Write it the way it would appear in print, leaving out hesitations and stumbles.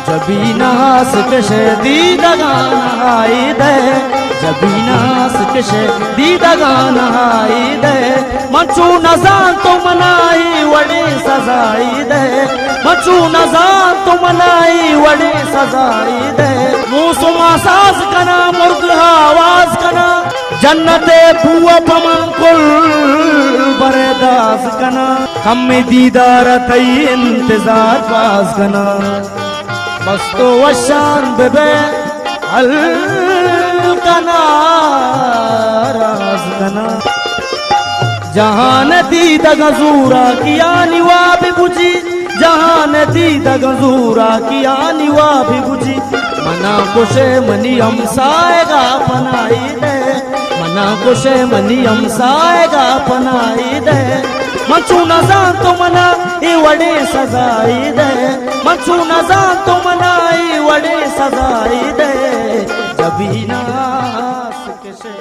जबीनास कशे दीदगानाई दे जबीनास कशे दीदगानाई दे मचू नजान तो मनाई वड़ी सजाई दे मचू नजान तो मनाई वड़ी सजाई दे मूसुमा साज कना मुर्ग आवाज कना जन्नते बुआ पमंकुल बरेदास कना हम दीदार तई इंतजार पास कना बस तो वशान बेबे अल कना राज कना जहान दीद गजूरा किया निवा भी बुझी जहान दीद गजूरा किया निवा भी बुझी मना कुशे मनी हमसाएगा पनाई दे मना कुशे मनी हमसाएगा पनाई दे मचू नजान तो मना ई वड़े सजाई दे मचू नजान तो मना ई वड़े सजाई दे जबीनास कशे